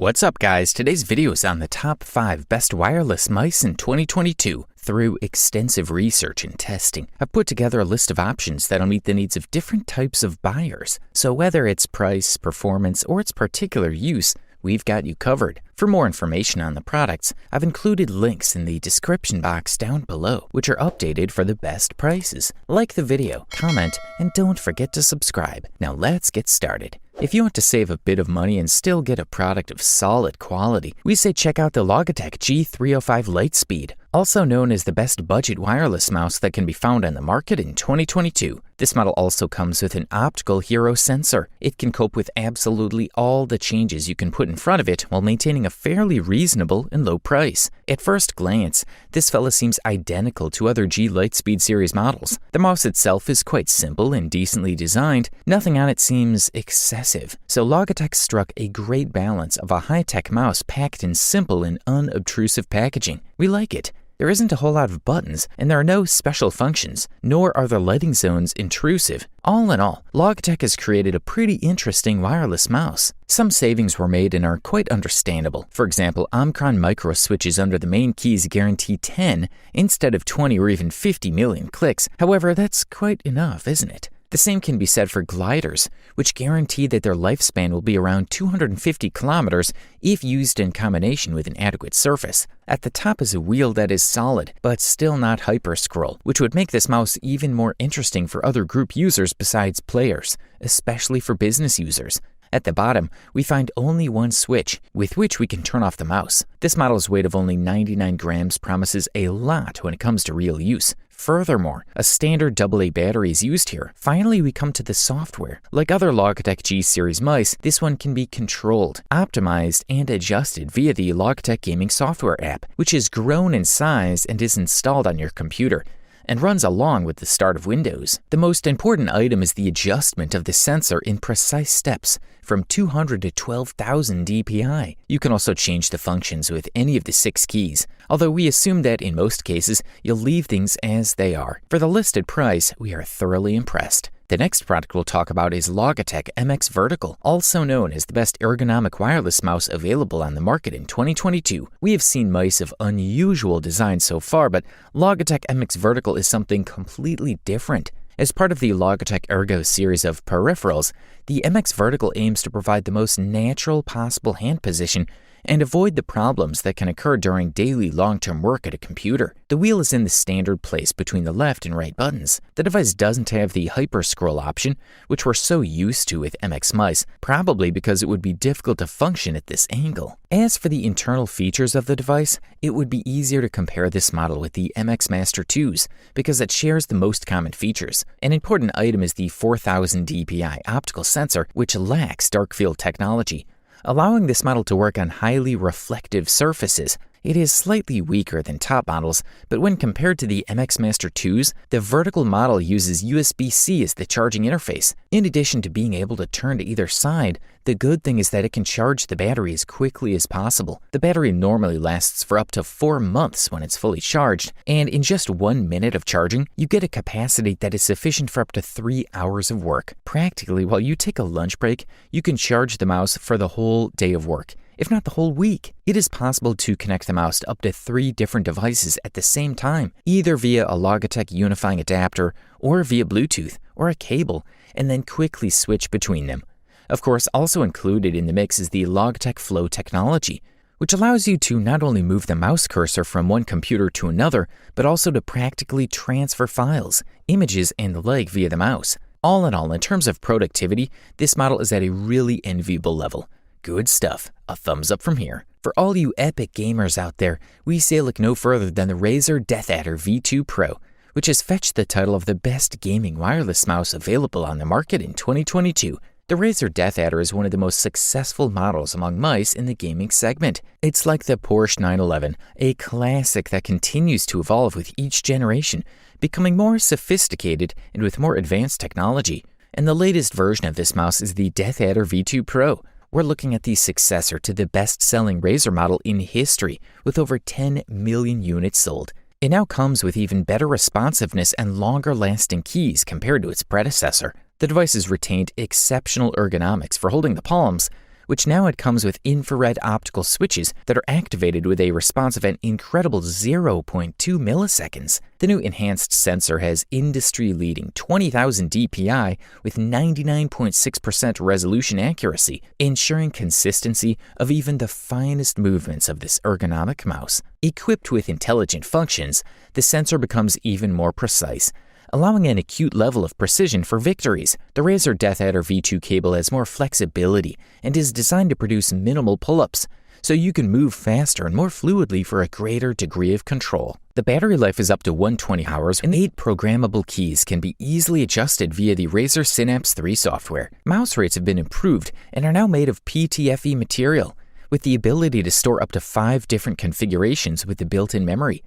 What's up guys, today's video is on the top 5 best wireless mice in 2022. Through extensive research and testing, I've put together a list of options that'll meet the needs of different types of buyers. So whether it's price, performance, or its particular use, we've got you covered. For more information on the products, I've included links in the description box down below, which are updated for the best prices. Like the video, comment, and don't forget to subscribe. Now let's get started. If you want to save a bit of money and still get a product of solid quality, we say check out the Logitech G305 Lightspeed, also known as the best budget wireless mouse that can be found on the market in 2022. This model also comes with an optical hero sensor. It can cope with absolutely all the changes you can put in front of it while maintaining a fairly reasonable and low price. At first glance, this fella seems identical to other G Lightspeed series models. The mouse itself is quite simple and decently designed. Nothing on it seems excessive. So Logitech struck a great balance of a high-tech mouse packed in simple and unobtrusive packaging. We like it. There isn't a whole lot of buttons, and there are no special functions, nor are the lighting zones intrusive. All in all, Logitech has created a pretty interesting wireless mouse. Some savings were made and are quite understandable. For example, Omicron micro switches under the main keys guarantee 10 instead of 20 or even 50 million clicks. However, that's quite enough, isn't it? The same can be said for gliders, which guarantee that their lifespan will be around 250 kilometers if used in combination with an adequate surface. At the top is a wheel that is solid, but still not hyper-scroll, which would make this mouse even more interesting for other group users besides players, especially for business users. At the bottom, we find only one switch, with which we can turn off the mouse. This model's weight of only 99 grams promises a lot when it comes to real use. Furthermore, a standard AA battery is used here. Finally, we come to the software. Like other Logitech G series mice, this one can be controlled, optimized, and adjusted via the Logitech Gaming Software app, which has grown in size and is installed on your computer and runs along with the start of Windows. The most important item is the adjustment of the sensor in precise steps from 200 to 12,000 dpi. You can also change the functions with any of the 6 keys, although we assume that in most cases you'll leave things as they are. For the listed price, we are thoroughly impressed. The next product we'll talk about is Logitech MX Vertical, also known as the best ergonomic wireless mouse available on the market in 2022. We have seen mice of unusual design so far, but Logitech MX Vertical is something completely different. As part of the Logitech Ergo series of peripherals, the MX Vertical aims to provide the most natural possible hand position and avoid the problems that can occur during daily long-term work at a computer. The wheel is in the standard place between the left and right buttons. The device doesn't have the hyper-scroll option, which we're so used to with MX mice, probably because it would be difficult to function at this angle. As for the internal features of the device, it would be easier to compare this model with the MX Master 2s because it shares the most common features. An important item is the 4000 dpi optical sensor, which lacks dark field technology, allowing this model to work on highly reflective surfaces. It is slightly weaker than top models, but when compared to the MX Master 2s, the vertical model uses USB-C as the charging interface. In addition to being able to turn to either side, the good thing is that it can charge the battery as quickly as possible. The battery normally lasts for up to 4 months when it's fully charged, and in just 1 minute of charging, you get a capacity that is sufficient for up to 3 hours of work. Practically, while you take a lunch break, you can charge the mouse for the whole day of work, if not the whole week. It is possible to connect the mouse to up to 3 different devices at the same time, either via a Logitech unifying adapter or via Bluetooth or a cable, and then quickly switch between them. Of course, also included in the mix is the Logitech Flow technology, which allows you to not only move the mouse cursor from one computer to another, but also to practically transfer files, images, and the like via the mouse. All in all, in terms of productivity, this model is at a really enviable level. Good stuff. A thumbs up from here. For all you epic gamers out there, we say look no further than the Razer DeathAdder V2 Pro, which has fetched the title of the best gaming wireless mouse available on the market in 2022. The Razer DeathAdder is one of the most successful models among mice in the gaming segment. It's like the Porsche 911, a classic that continues to evolve with each generation, becoming more sophisticated and with more advanced technology. And the latest version of this mouse is the DeathAdder V2 Pro. We're looking at the successor to the best-selling Razer model in history, with over 10 million units sold. It now comes with even better responsiveness and longer-lasting keys compared to its predecessor. The device has retained exceptional ergonomics for holding the palms, which now it comes with infrared optical switches that are activated with a response of an incredible 0.2 milliseconds. The new enhanced sensor has industry-leading 20,000 dpi with 99.6% resolution accuracy, ensuring consistency of even the finest movements of this ergonomic mouse. Equipped with intelligent functions, the sensor becomes even more precise, allowing an acute level of precision for victories. The Razer DeathAdder V2 cable has more flexibility and is designed to produce minimal pull-ups, so you can move faster and more fluidly for a greater degree of control. The battery life is up to 120 hours, and 8 programmable keys can be easily adjusted via the Razer Synapse 3 software. Mouse rates have been improved and are now made of PTFE material, with the ability to store up to 5 different configurations with the built-in memory.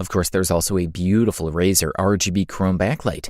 Of course, there's also a beautiful Razer RGB chrome backlight.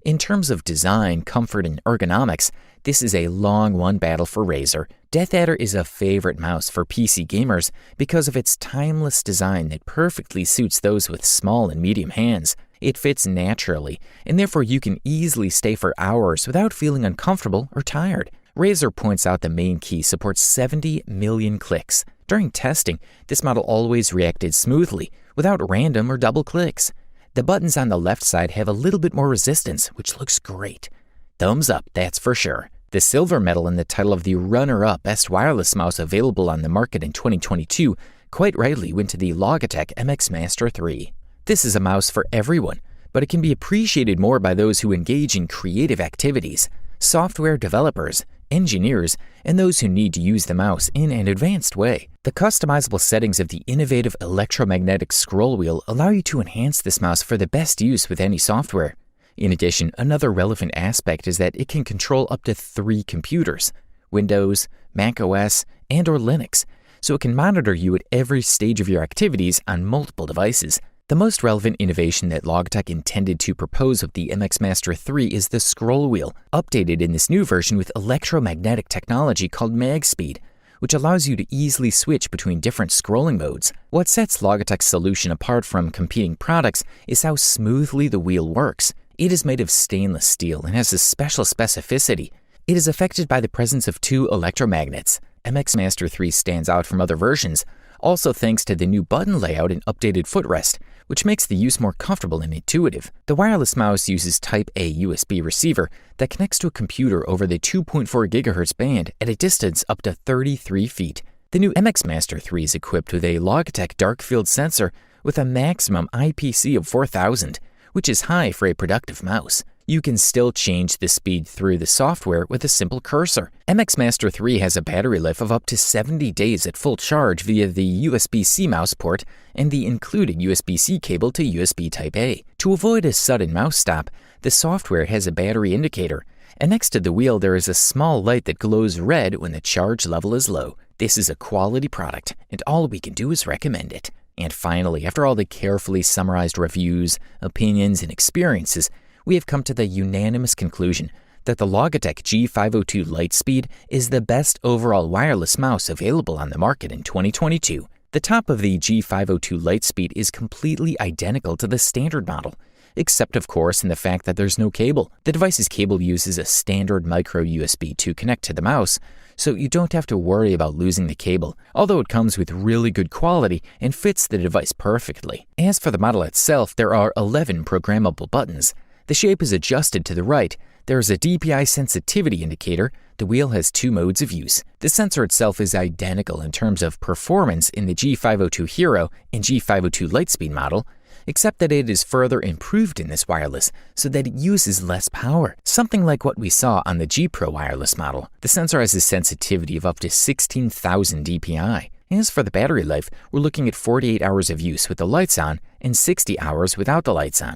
In terms of design, comfort, and ergonomics, this is a long-won battle for Razer. DeathAdder is a favorite mouse for PC gamers because of its timeless design that perfectly suits those with small and medium hands. It fits naturally, and therefore you can easily stay for hours without feeling uncomfortable or tired. Razer points out the main key supports 70 million clicks. During testing, this model always reacted smoothly, without random or double clicks. The buttons on the left side have a little bit more resistance, which looks great. Thumbs up, that's for sure. The silver medal and the title of the runner-up best wireless mouse available on the market in 2022 quite rightly went to the Logitech MX Master 3. This is a mouse for everyone, but it can be appreciated more by those who engage in creative activities, software developers, engineers, and those who need to use the mouse in an advanced way. The customizable settings of the innovative electromagnetic scroll wheel allow you to enhance this mouse for the best use with any software. In addition, another relevant aspect is that it can control up to 3 computers, Windows, Mac OS, and/or Linux, so it can monitor you at every stage of your activities on multiple devices. The most relevant innovation that Logitech intended to propose with the MX Master 3 is the scroll wheel, updated in this new version with electromagnetic technology called MagSpeed, which allows you to easily switch between different scrolling modes. What sets Logitech's solution apart from competing products is how smoothly the wheel works. It is made of stainless steel and has a special specificity. It is affected by the presence of 2 electromagnets. MX Master 3 stands out from other versions, also thanks to the new button layout and updated footrest, which makes the use more comfortable and intuitive. The wireless mouse uses Type A USB receiver that connects to a computer over the 2.4 GHz band at a distance up to 33 feet. The new MX Master 3 is equipped with a Logitech dark field sensor with a maximum IPC of 4000, which is high for a productive mouse. You can still change the speed through the software with a simple cursor. MX Master 3 has a battery life of up to 70 days at full charge via the USB-C mouse port and the included USB-C cable to USB Type-A. To avoid a sudden mouse stop, the software has a battery indicator, and next to the wheel there is a small light that glows red when the charge level is low. This is a quality product, and all we can do is recommend it. And finally, after all the carefully summarized reviews, opinions, and experiences, we have come to the unanimous conclusion that the Logitech G502 Lightspeed is the best overall wireless mouse available on the market in 2022. The top of the G502 Lightspeed is completely identical to the standard model, except of course in the fact that there's no cable. The device's cable uses a standard micro USB to connect to the mouse, so you don't have to worry about losing the cable, although it comes with really good quality and fits the device perfectly. As for the model itself, there are 11 programmable buttons. The shape is adjusted to the right. There is a DPI sensitivity indicator. The wheel has 2 modes of use. The sensor itself is identical in terms of performance in the G502 Hero and G502 Lightspeed model, except that it is further improved in this wireless so that it uses less power, something like what we saw on the G Pro wireless model. The sensor has a sensitivity of up to 16,000 dpi. As for the battery life, we're looking at 48 hours of use with the lights on and 60 hours without the lights on.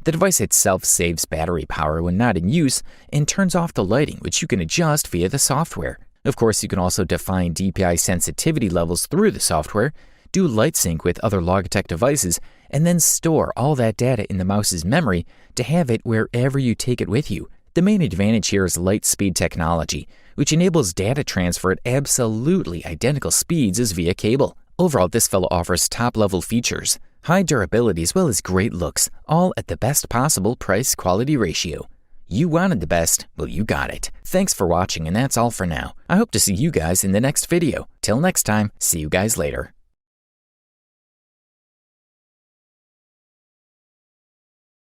The device itself saves battery power when not in use and turns off the lighting, which you can adjust via the software. Of course, you can also define DPI sensitivity levels through the software, do light sync with other Logitech devices, and then store all that data in the mouse's memory to have it wherever you take it with you. The main advantage here is Lightspeed technology, which enables data transfer at absolutely identical speeds as via cable. Overall, this fellow offers top-level features, high durability as well as great looks, all at the best possible price-quality ratio. You wanted the best, well, you got it. Thanks for watching, and that's all for now. I hope to see you guys in the next video. Till next time, see you guys later.